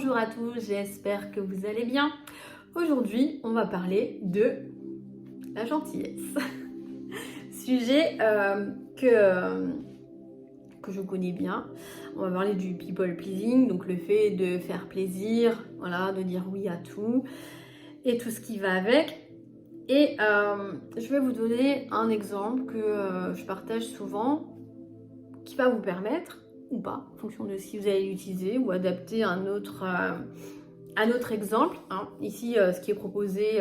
Bonjour à tous, j'espère que vous allez bien. Aujourd'hui, on va parler de la gentillesse. Sujet que je connais bien. On va parler du people pleasing, donc le fait de faire plaisir, voilà, de dire oui à tout et tout ce qui va avec. Et je vais vous donner un exemple que je partage souvent qui va vous permettre, ou pas, en fonction de si vous allez l'utiliser ou adapter un autre exemple. Hein. Ici, ce qui est proposé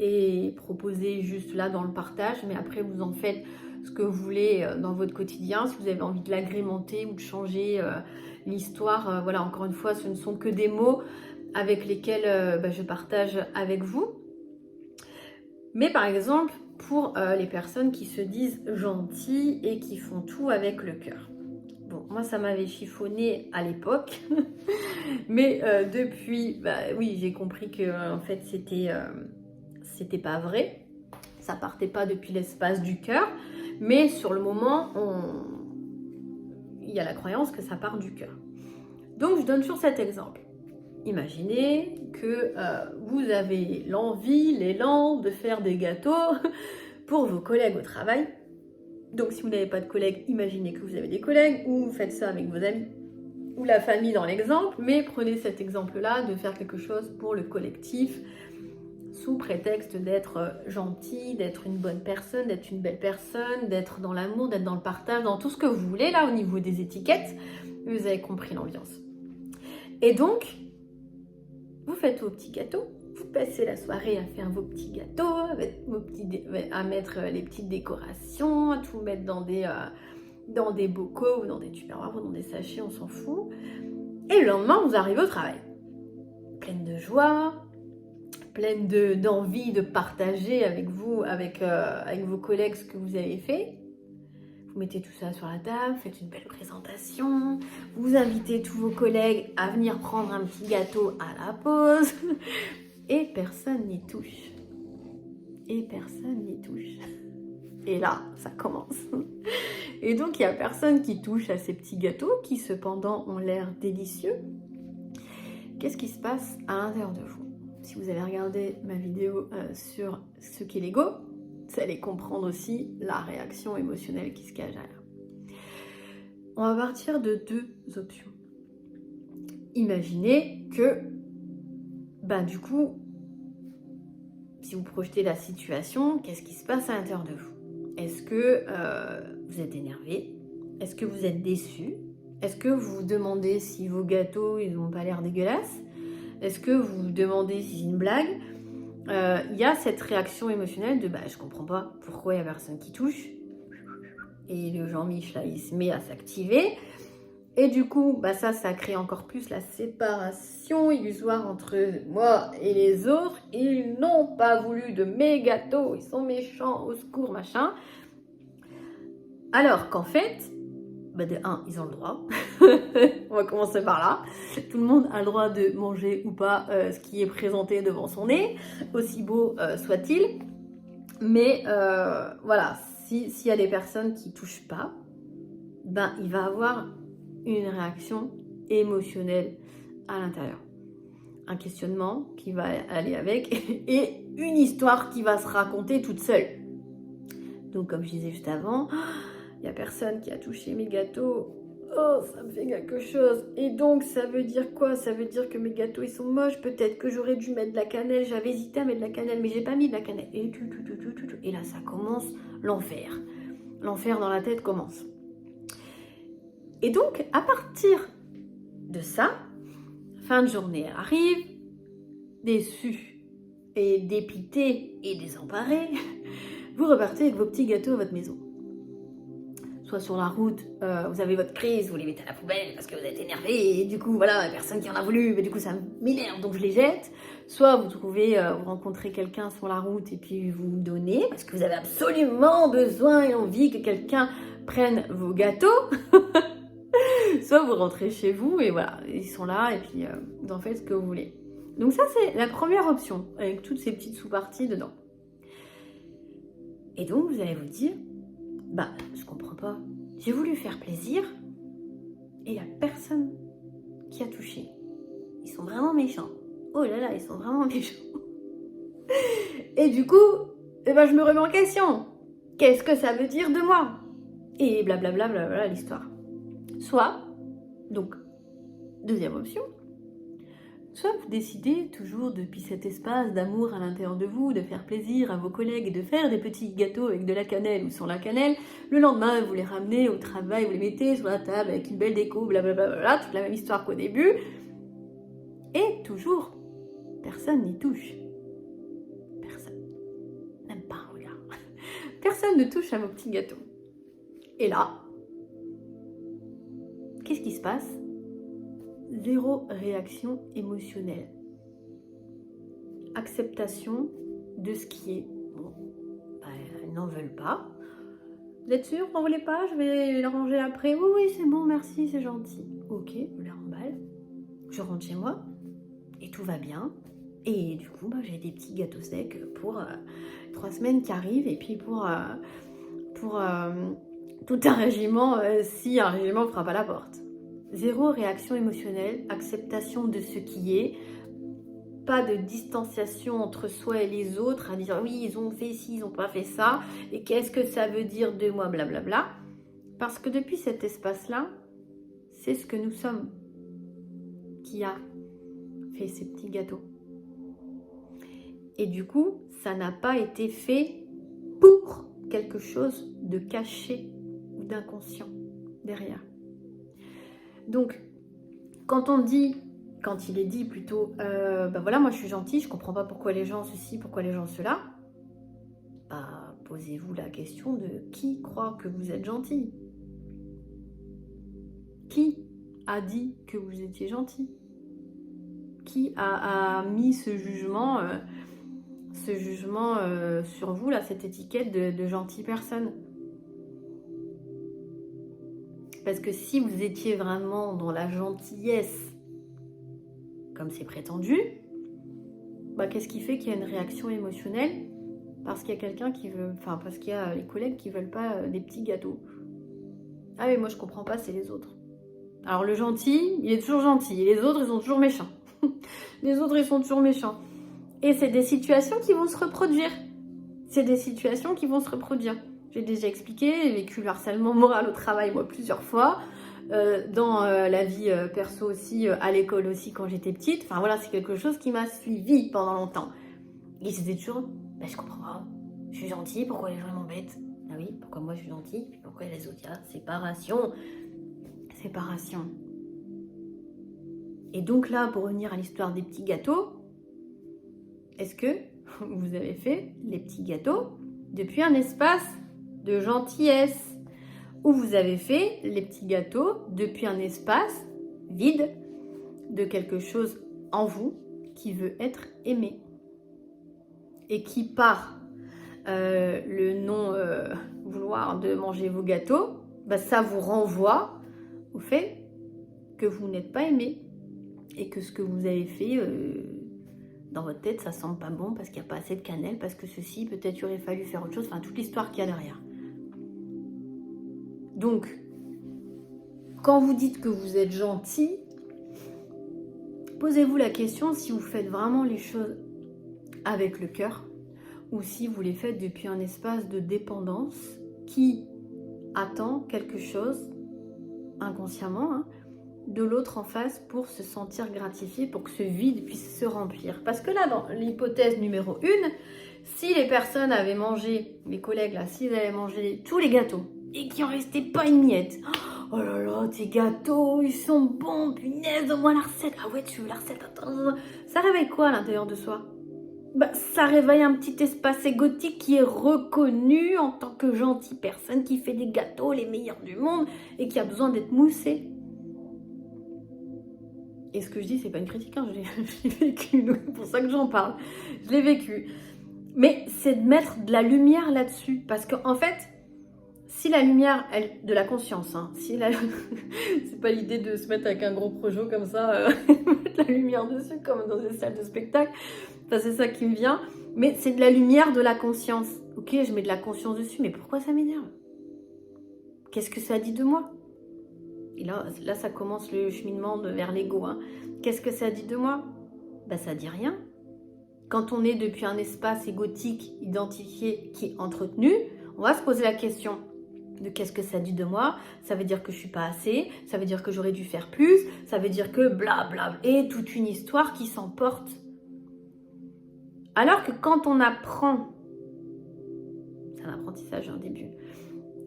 est proposé juste là dans le partage, mais après vous en faites ce que vous voulez dans votre quotidien. Si vous avez envie de l'agrémenter ou de changer l'histoire, voilà, encore une fois, ce ne sont que des mots avec lesquels je partage avec vous. Mais par exemple, pour les personnes qui se disent gentilles et qui font tout avec le cœur. Bon, moi ça m'avait chiffonné à l'époque, mais depuis, oui, j'ai compris que en fait c'était pas vrai. Ça partait pas depuis l'espace du cœur, mais sur le moment, il y a la croyance que ça part du cœur. Donc je donne toujours cet exemple. Imaginez que vous avez l'envie, l'élan de faire des gâteaux pour vos collègues au travail. Donc si vous n'avez pas de collègues, imaginez que vous avez des collègues ou vous faites ça avec vos amis ou la famille dans l'exemple, mais prenez cet exemple-là de faire quelque chose pour le collectif sous prétexte d'être gentil, d'être une bonne personne, d'être une belle personne, d'être dans l'amour, d'être dans le partage, dans tout ce que vous voulez là au niveau des étiquettes. Vous avez compris l'ambiance. Et donc, vous faites vos petits gâteaux, vous passez la soirée à faire vos petits gâteaux, à mettre les petites décorations, à tout mettre dans des bocaux ou dans des tupperwares ou dans des sachets, on s'en fout. Et le lendemain, vous arrivez au travail, pleine de joie, pleine d'envie de partager avec vous, avec vos collègues ce que vous avez fait. Vous mettez tout ça sur la table, faites une belle présentation, vous invitez tous vos collègues à venir prendre un petit gâteau à la pause et personne n'y touche. Et personne n'y touche. Et là, ça commence. Et donc, il n'y a personne qui touche à ces petits gâteaux qui, cependant, ont l'air délicieux. Qu'est-ce qui se passe à l'intérieur de vous? Si vous avez regardé ma vidéo sur ce qu'est l'ego, vous allez comprendre aussi la réaction émotionnelle qui se cache derrière. On va partir de deux options. Imaginez que, du coup, si vous projetez la situation, qu'est-ce qui se passe à l'intérieur de vous? Est-ce que vous êtes énervé? Est-ce que vous êtes déçu? Est-ce que vous vous demandez si vos gâteaux, ils n'ont pas l'air dégueulasses? Est-ce que vous vous demandez si c'est une blague? Il y a cette réaction émotionnelle de je comprends pas pourquoi il n'y a personne qui touche. Et le Jean-Mich là, il se met à s'activer. Et du coup, ça crée encore plus la séparation illusoire entre moi et les autres. Ils n'ont pas voulu de mes gâteaux, ils sont méchants, au secours, machin. Alors qu'en fait, de un, ils ont le droit. On va commencer par là. Tout le monde a le droit de manger ou pas ce qui est présenté devant son nez, aussi beau soit-il. Mais voilà, s'il y a des personnes qui touchent pas, il va avoir une réaction émotionnelle à l'intérieur. Un questionnement qui va aller avec et une histoire qui va se raconter toute seule. Donc comme je disais juste avant, il n'y a personne qui a touché mes gâteaux. Oh, ça me fait quelque chose. Et donc, ça veut dire quoi? Ça veut dire que mes gâteaux, ils sont moches. Peut-être que j'aurais dû mettre de la cannelle. J'avais hésité à mettre de la cannelle, mais j'ai pas mis de la cannelle. Et là, ça commence l'enfer. L'enfer dans la tête commence. Et donc, à partir de ça, fin de journée arrive, déçu et dépité et désemparé, vous repartez avec vos petits gâteaux à votre maison. Soit sur la route, vous avez votre crise, vous les mettez à la poubelle parce que vous êtes énervé et du coup, voilà, personne qui en a voulu, mais du coup, ça m'énerve, donc je les jette. Soit vous vous rencontrez quelqu'un sur la route et puis vous donnez parce que vous avez absolument besoin et envie que quelqu'un prenne vos gâteaux. Soit vous rentrez chez vous et voilà, ils sont là et puis vous en faites ce que vous voulez. Donc ça, c'est la première option, avec toutes ces petites sous-parties dedans. Et donc, vous allez vous dire, je comprends pas. J'ai voulu faire plaisir et il n'y a personne qui a touché. ils sont vraiment méchants. Oh là là, ils sont vraiment méchants. Et du coup, eh ben, je me remets en question. Qu'est-ce que ça veut dire de moi? Et blablabla, blablabla, l'histoire. Soit, donc, deuxième option, soit vous décidez toujours depuis cet espace d'amour à l'intérieur de vous, de faire plaisir à vos collègues et de faire des petits gâteaux avec de la cannelle ou sans la cannelle. Le lendemain, vous les ramenez au travail, vous les mettez sur la table avec une belle déco, blablabla, toute la même histoire qu'au début. Et toujours, personne n'y touche. Personne. Même pas un regard. Personne ne touche à vos petits gâteaux. Et là, qu'est-ce qui se passe? Zéro réaction émotionnelle. Acceptation de ce qui est. Bon, elles n'en veulent pas. Vous êtes sûr, vous n'en voulez pas? Je vais les ranger après. Oui, oui, c'est bon, merci, c'est gentil. Ok, je les remballe. Je rentre chez moi et tout va bien. Et du coup, j'ai des petits gâteaux secs pour 3 semaines qui arrivent et puis pour tout un régiment si un régiment ne frappe à la porte. Zéro réaction émotionnelle, acceptation de ce qui est, pas de distanciation entre soi et les autres, à dire oui, ils ont fait ci, ils n'ont pas fait ça, et qu'est-ce que ça veut dire de moi, blablabla. Parce que depuis cet espace-là, c'est ce que nous sommes qui a fait ces petits gâteaux. Et du coup, ça n'a pas été fait pour quelque chose de caché ou d'inconscient derrière. Donc, quand il est dit plutôt, voilà, moi je suis gentille, je comprends pas pourquoi les gens ceci, pourquoi les gens cela, posez-vous la question de qui croit que vous êtes gentil? Qui a dit que vous étiez gentil? Qui a mis ce jugement sur vous, là, cette étiquette de gentille personne? Parce que si vous étiez vraiment dans la gentillesse, comme c'est prétendu, qu'est-ce qui fait qu'il y a une réaction émotionnelle? Parce qu'il y a quelqu'un qui veut... parce qu'il y a les collègues qui veulent pas des petits gâteaux. Ah mais moi je comprends pas, c'est les autres. Alors le gentil, il est toujours gentil, et les autres, ils sont toujours méchants. Les autres, ils sont toujours méchants. Et c'est des situations qui vont se reproduire. J'ai déjà expliqué, j'ai vécu le harcèlement moral au travail, moi, plusieurs fois. Dans la vie perso aussi, à l'école aussi, quand j'étais petite. Enfin, voilà, c'est quelque chose qui m'a suivi pendant longtemps. Et c'était toujours, je comprends pas. Je suis gentille, pourquoi les gens m'embêtent? Ah oui, pourquoi moi je suis gentille? Puis pourquoi les autres? Séparation. Et donc là, pour revenir à l'histoire des petits gâteaux, est-ce que vous avez fait les petits gâteaux depuis un espace de gentillesse, ou vous avez fait les petits gâteaux depuis un espace vide de quelque chose en vous qui veut être aimé et qui par le non vouloir de manger vos gâteaux, ça vous renvoie au fait que vous n'êtes pas aimé et que ce que vous avez fait dans votre tête, ça sent pas bon parce qu'il n'y a pas assez de cannelle, parce que ceci, peut-être il aurait fallu faire autre chose, toute l'histoire qu'il y a derrière. Donc, quand vous dites que vous êtes gentil, posez-vous la question si vous faites vraiment les choses avec le cœur ou si vous les faites depuis un espace de dépendance qui attend quelque chose inconsciemment de l'autre en face pour se sentir gratifié, pour que ce vide puisse se remplir. Parce que là, dans l'hypothèse numéro 1, si les personnes avaient mangé, les collègues là, s'ils avaient mangé tous les gâteaux et qu'il en restait pas une miette, oh là là, tes gâteaux, ils sont bons, punaise, donne-moi la recette. Ah ouais, tu veux la recette? Attends. Ça réveille quoi à l'intérieur de soi? Ça réveille un petit espace égotique qui est reconnu en tant que gentille personne qui fait des gâteaux les meilleurs du monde et qui a besoin d'être moussé. Et ce que je dis, c'est pas une critique, je l'ai vécu, donc c'est pour ça que j'en parle. Je l'ai vécu. Mais c'est de mettre de la lumière là-dessus. Parce qu'en fait, si la lumière, de la conscience, c'est pas l'idée de se mettre avec un gros projo comme ça, mettre la lumière dessus, comme dans des salles de spectacle. C'est ça qui me vient. Mais c'est de la lumière de la conscience. Ok, je mets de la conscience dessus, mais pourquoi ça m'énerve? Qu'est-ce que ça dit de moi? Et là, ça commence le cheminement vers l'ego. Qu'est-ce que ça dit de moi? Ben, ça dit rien. Quand on est depuis un espace égotique identifié qui est entretenu, on va se poser la question de qu'est-ce que ça dit de moi? Ça veut dire que je suis pas assez, ça veut dire que j'aurais dû faire plus, ça veut dire que blablabla, et toute une histoire qui s'emporte. Alors que quand on apprend, c'est un apprentissage en début,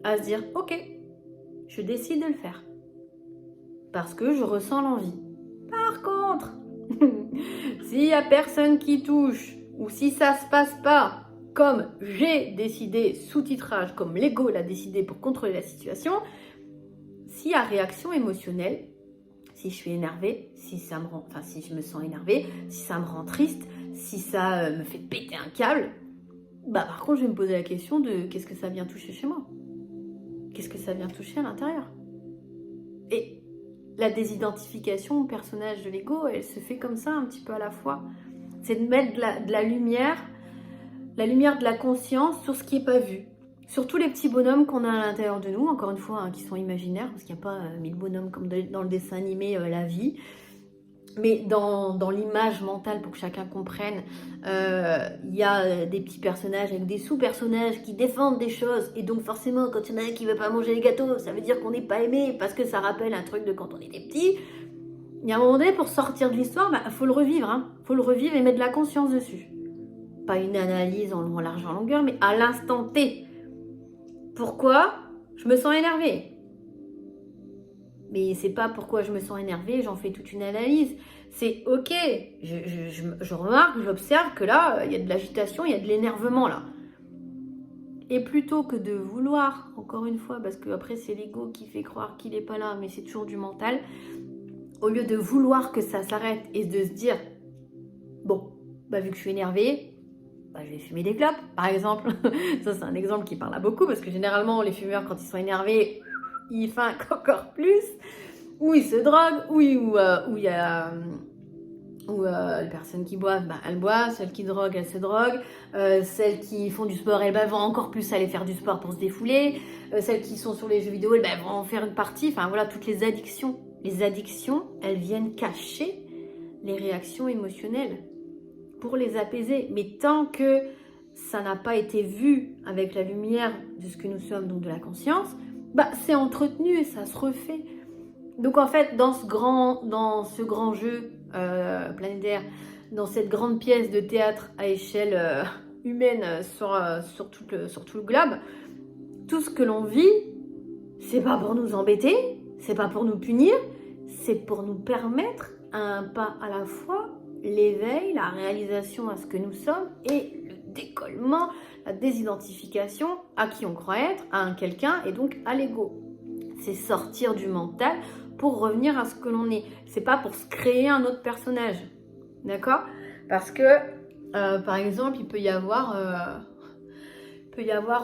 à se dire ok, je décide de le faire parce que je ressens l'envie. Par contre, s'il n'y a personne qui touche ou si ça se passe pas comme j'ai décidé, sous-titrage, comme l'ego l'a décidé pour contrôler la situation, s'il y a réaction émotionnelle, si je suis énervée, si je me sens énervée, si ça me rend triste, si ça me fait péter un câble, bah par contre je vais me poser la question de qu'est-ce que ça vient toucher chez moi? Qu'est-ce que ça vient toucher à l'intérieur? Et la désidentification au personnage de l'ego, elle se fait comme ça un petit peu à la fois. C'est de mettre de la lumière de la conscience sur ce qui n'est pas vu. Sur tous les petits bonhommes qu'on a à l'intérieur de nous, encore une fois, hein, qui sont imaginaires, parce qu'il n'y a pas 1000 bonhommes comme dans le dessin animé La Vie. Mais dans l'image mentale, pour que chacun comprenne, il y a des petits personnages avec des sous-personnages qui défendent des choses. Et donc forcément, quand il y en a un qui ne veut pas manger les gâteaux, ça veut dire qu'on n'est pas aimé, parce que ça rappelle un truc de quand on était petit. Il y a un moment donné, pour sortir de l'histoire, faut le revivre. Faut le revivre et mettre de la conscience dessus. Pas une analyse en long, en large, en longueur, mais à l'instant T. Pourquoi je me sens énervée? Mais c'est pas pourquoi je me sens énervée, j'en fais toute une analyse. C'est ok, je remarque, j'observe que là, il y a de l'agitation, il y a de l'énervement là. Et plutôt que de vouloir, encore une fois, parce que après c'est l'ego qui fait croire qu'il n'est pas là, mais c'est toujours du mental, au lieu de vouloir que ça s'arrête et de se dire, bon, vu que je suis énervée, je vais fumer des clopes, par exemple. Ça, c'est un exemple qui parle à beaucoup, parce que généralement, les fumeurs, quand ils sont énervés, ils finquent encore plus, ou ils se droguent, ou les personnes qui boivent, elles boivent, celles qui droguent, elles se droguent, celles qui font du sport, elles vont encore plus aller faire du sport pour se défouler, celles qui sont sur les jeux vidéo, elles vont faire une partie, enfin voilà, toutes les addictions. Les addictions, elles viennent cacher les réactions émotionnelles pour les apaiser. Mais tant que ça n'a pas été vu avec la lumière de ce que nous sommes, donc de la conscience, c'est entretenu et ça se refait. Donc en fait, dans ce grand jeu planétaire, dans cette grande pièce de théâtre à échelle humaine sur tout le globe, tout ce que l'on vit, c'est pas pour nous embêter, c'est pas pour nous punir, c'est pour nous permettre à un pas à la fois l'éveil, la réalisation à ce que nous sommes et le décollement, la désidentification à qui on croit être, à un quelqu'un et donc à l'ego. C'est sortir du mental pour revenir à ce que l'on est. C'est pas pour se créer un autre personnage, d'accord? Parce que, par exemple, il peut y avoir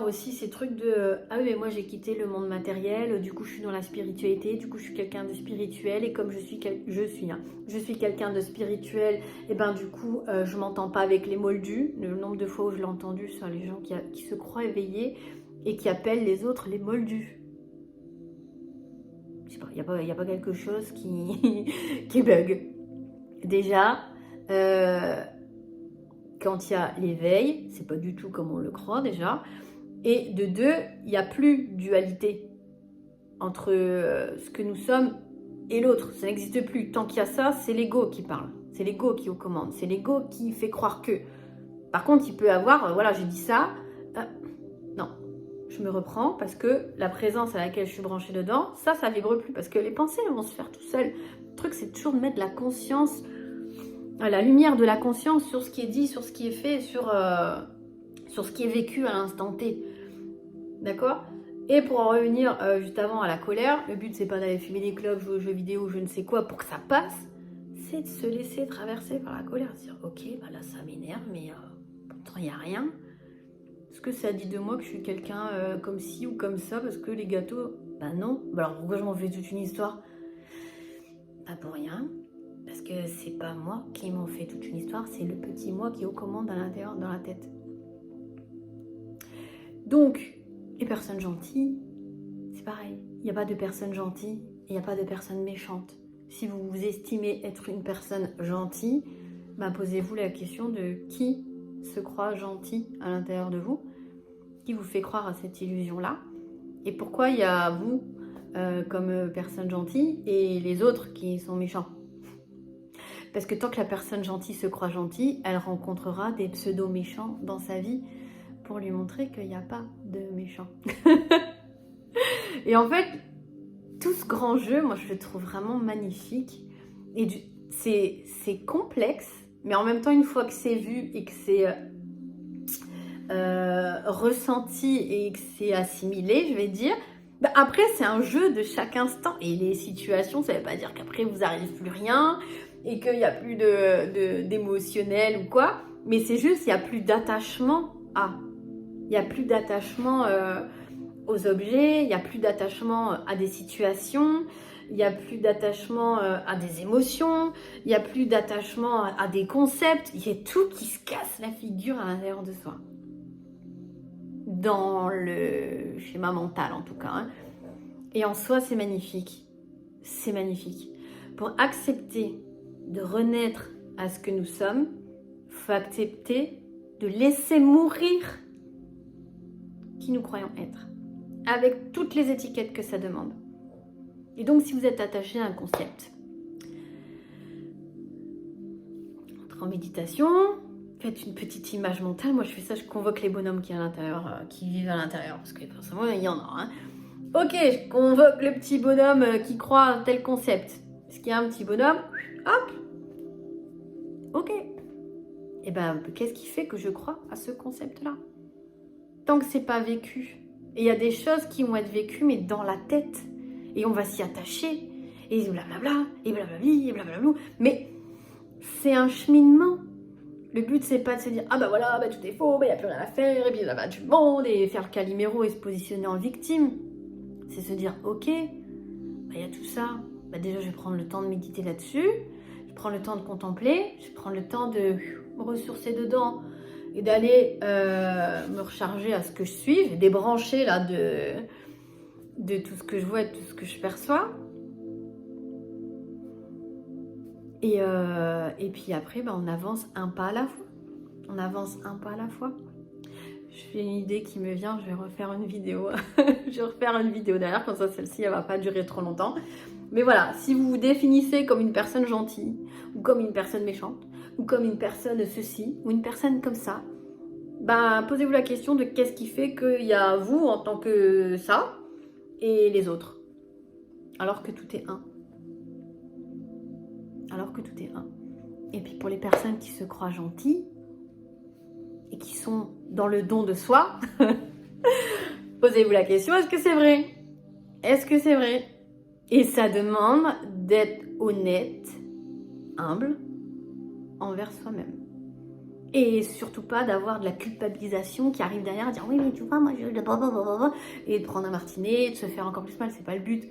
aussi ces trucs de ah oui mais moi j'ai quitté le monde matériel, du coup je suis dans la spiritualité, du coup je suis quelqu'un de spirituel et comme je suis quelqu'un de spirituel, et du coup je m'entends pas avec les moldus. Le nombre de fois où je l'ai entendu sur les gens qui se croient éveillés et qui appellent les autres les moldus. Je sais pas, il y a pas quelque chose qui bug. Déjà, quand il y a l'éveil, c'est pas du tout comme on le croit déjà. Et de deux, il n'y a plus dualité entre ce que nous sommes et l'autre. Ça n'existe plus. Tant qu'il y a ça, c'est l'ego qui parle. C'est l'ego qui est aux commandes. C'est l'ego qui fait croire que. Par contre, il peut avoir, voilà, j'ai dit ça. Non, je me reprends parce que la présence à laquelle je suis branchée dedans, ça vibre plus. Parce que les pensées, elles vont se faire tout seules. Le truc, c'est toujours de mettre de la conscience, la lumière de la conscience sur ce qui est dit, sur ce qui est fait, sur ce qui est vécu à l'instant T. D'accord? Et pour en revenir juste avant à la colère, le but c'est pas d'aller fumer des clopes, jouer aux jeux vidéo, je ne sais quoi pour que ça passe, c'est de se laisser traverser par la colère, se dire ok, là ça m'énerve, mais pourtant il n'y a rien. Est-ce que ça dit de moi que je suis quelqu'un comme ci ou comme ça parce que les gâteaux, non. Alors pourquoi je m'en fais toute une histoire? Pas pour rien. Parce que c'est pas moi qui m'en fais toute une histoire, c'est le petit moi qui est aux commandes à l'intérieur, dans la tête. Donc, les personnes gentilles, c'est pareil. Il n'y a pas de personnes gentilles, il n'y a pas de personnes méchantes. si vous vous estimez être une personne gentille, posez-vous la question de qui se croit gentil à l'intérieur de vous, qui vous fait croire à cette illusion-là, et pourquoi il y a vous comme personne gentille et les autres qui sont méchants. Parce que tant que la personne gentille se croit gentille, elle rencontrera des pseudo-méchants dans sa vie pour lui montrer qu'il n'y a pas de méchants. Et en fait, tout ce grand jeu, moi je le trouve vraiment magnifique. Et c'est complexe, mais en même temps, une fois que c'est vu et que c'est ressenti et que c'est assimilé, je vais dire, après c'est un jeu de chaque instant. Et les situations, ça ne veut pas dire qu'après vous n'arrive plus rien et qu'il n'y a plus d'émotionnel ou quoi, mais c'est juste, il n'y a plus d'attachement à. Il n'y a plus d'attachement aux objets, il n'y a plus d'attachement à des situations, il n'y a plus d'attachement à des émotions, il n'y a plus d'attachement à des concepts, il y a tout qui se casse la figure à l'intérieur de soi. Dans le schéma mental en tout cas. Hein. Et en soi, c'est magnifique. C'est magnifique. Pour accepter de renaître à ce que nous sommes, il faut accepter de laisser mourir qui nous croyons être, avec toutes les étiquettes que ça demande. Et donc, si vous êtes attaché à un concept, entrez en méditation, faites une petite image mentale. Moi, je fais ça, je convoque les bonhommes qui vivent à l'intérieur, parce que forcément, il y en a. Hein. Ok, je convoque le petit bonhomme qui croit à tel concept. Est-ce qu'il y a un petit bonhomme? Hop. Ok. Et qu'est-ce qui fait que je crois à ce concept-là? Tant que c'est pas vécu. Et il y a des choses qui vont être vécues, mais dans la tête. Et on va s'y attacher. Et blablabla, et blablabli, et blablablou. Mais c'est un cheminement. Le but, c'est pas de se dire, tout est faux, il n'y a plus rien à faire, et puis là-bas, du monde, et faire le Calimero et se positionner en victime. C'est se dire, ok, il y a tout ça. Déjà, je vais prendre le temps de méditer là-dessus. Je prends le temps de contempler. Je prends le temps de me ressourcer dedans. Et d'aller me recharger à ce que je suis, je vais débrancher là de tout ce que je vois et de tout ce que je perçois. Et puis après, on avance un pas à la fois. On avance un pas à la fois. J'ai une idée qui me vient, je vais refaire une vidéo. Je vais refaire une vidéo derrière, comme ça celle-ci, elle va pas durer trop longtemps. Mais voilà, si vous vous définissez comme une personne gentille, ou comme une personne méchante, ou comme une personne ceci, ou une personne comme ça, posez-vous la question de qu'est-ce qui fait qu'il y a vous en tant que ça, et les autres. Alors que tout est un. Alors que tout est un. Et puis pour les personnes qui se croient gentilles, et qui sont dans le don de soi, posez-vous la question, est-ce que c'est vrai? Est-ce que c'est vrai? Et ça demande d'être honnête, humble, envers soi-même. Et surtout pas d'avoir de la culpabilisation qui arrive derrière, à dire oui, mais tu vois, moi je... Et de prendre un martinet, de se faire encore plus mal, c'est pas le but.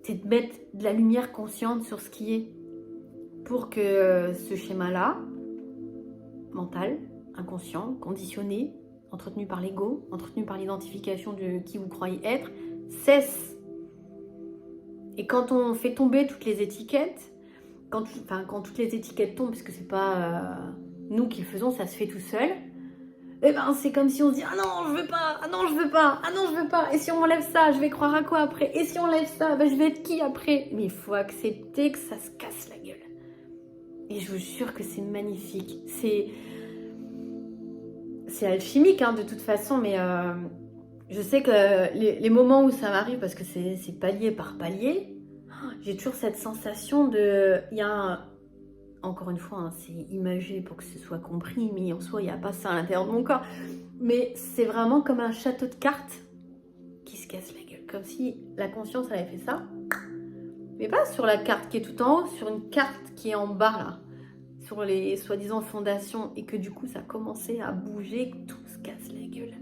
C'est de mettre de la lumière consciente sur ce qui est. Pour que ce schéma-là, mental, inconscient, conditionné, entretenu par l'ego, entretenu par l'identification de qui vous croyez être, cesse. Et quand on fait tomber toutes les étiquettes, quand toutes les étiquettes tombent, parce que c'est pas nous qui le faisons, ça se fait tout seul, c'est comme si on se dit ah non je veux pas, ah non je veux pas, ah non je veux pas, et si on enlève ça, je vais croire à quoi après, et si on enlève ça, je vais être qui après? Mais il faut accepter que ça se casse la gueule. Et je vous jure que c'est magnifique. C'est alchimique de toute façon, mais je sais que les moments où ça m'arrive, parce que c'est palier par palier, j'ai toujours cette sensation de... Encore une fois, c'est imagé pour que ce soit compris, mais en soi, il n'y a pas ça à l'intérieur de mon corps. Mais c'est vraiment comme un château de cartes qui se casse la gueule. Comme si la conscience avait fait ça. Mais pas sur la carte qui est tout en haut, sur une carte qui est en bas, là. Sur les soi-disant fondations. Et que du coup, ça a commencé à bouger, que tout se casse la gueule.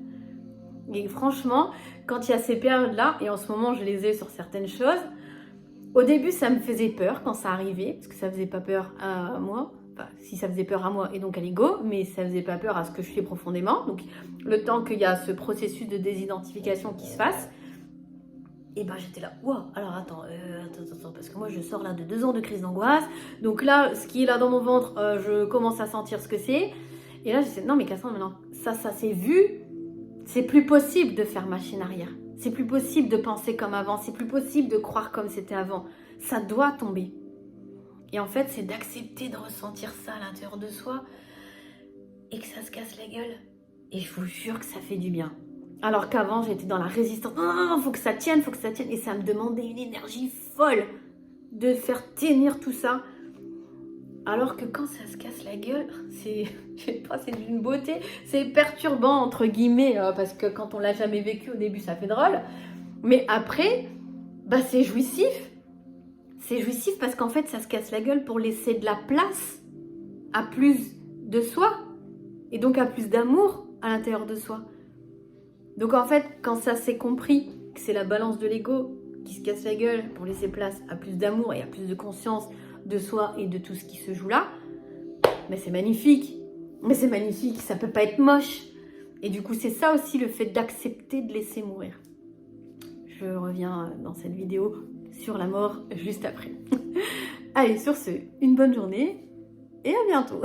Et franchement, quand il y a ces périodes-là, et en ce moment, je les ai sur certaines choses, au début, ça me faisait peur quand ça arrivait, parce que ça faisait pas peur à moi. Enfin, si ça faisait peur à moi et donc à l'ego, mais ça faisait pas peur à ce que je fais profondément. Donc, le temps qu'il y a ce processus de désidentification qui se fasse, et j'étais là, wow, alors attends, parce que moi je sors là de 2 ans de crise d'angoisse, donc là, ce qui est là dans mon ventre, je commence à sentir ce que c'est. Et là, je dis, non mais Cassandre, maintenant, ça c'est vu, c'est plus possible de faire machine arrière. C'est plus possible de penser comme avant, c'est plus possible de croire comme c'était avant. Ça doit tomber. Et en fait, c'est d'accepter de ressentir ça à l'intérieur de soi et que ça se casse la gueule. Et je vous jure que ça fait du bien. Alors qu'avant, j'étais dans la résistance. Non, faut que ça tienne, faut que ça tienne. Et ça me demandait une énergie folle de faire tenir tout ça. Alors que quand ça se casse la gueule, c'est, je sais pas, c'est d'une beauté. C'est perturbant, entre guillemets, parce que quand on l'a jamais vécu au début, ça fait drôle. Mais après, bah, c'est jouissif. C'est jouissif parce qu'en fait, ça se casse la gueule pour laisser de la place à plus de soi. Et donc à plus d'amour à l'intérieur de soi. Donc en fait, quand ça s'est compris que c'est la balance de l'ego qui se casse la gueule pour laisser place à plus d'amour et à plus de conscience de soi et de tout ce qui se joue là, mais c'est magnifique. Mais c'est magnifique, ça peut pas être moche. Et du coup, c'est ça aussi le fait d'accepter de laisser mourir. Je reviens dans cette vidéo sur la mort juste après. Allez, sur ce, une bonne journée et à bientôt.